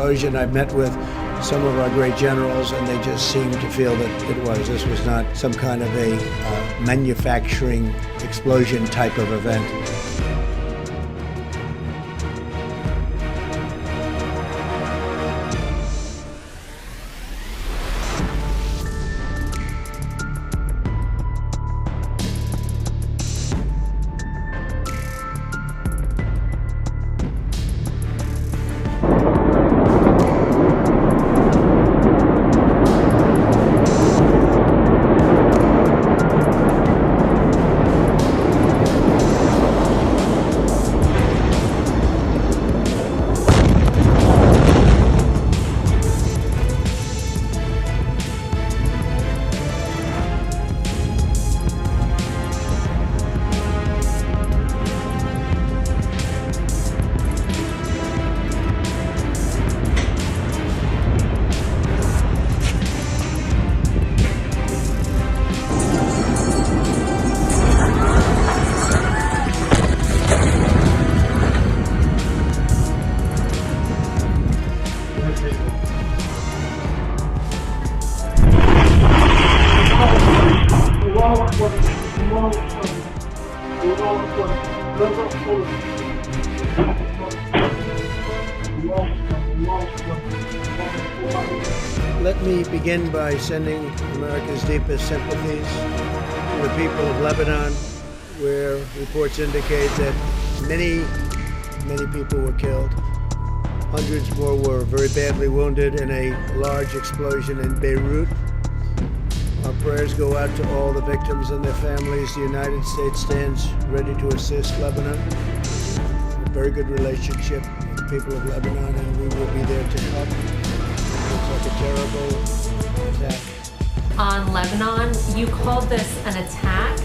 explosion. I've met with some of our great generals, and they just seem to feel that this was not some kind of a manufacturing explosion type of event. Let me begin by sending America's deepest sympathies to the people of Lebanon, where reports indicate that many people were killed. Hundreds more were very badly wounded in a large explosion in Beirut. Our prayers go out to all the victims and their families. The United States stands ready to assist Lebanon. A very good relationship with the people of Lebanon, and we will be there to help. It looks like a terrible attack. On Lebanon, you called this an attack.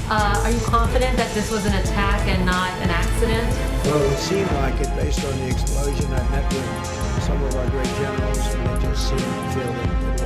Are you confident that this was an attack and not an accident? Well, it seemed like it based on the explosion. I met with some of our great generals, and they just seemed to feel that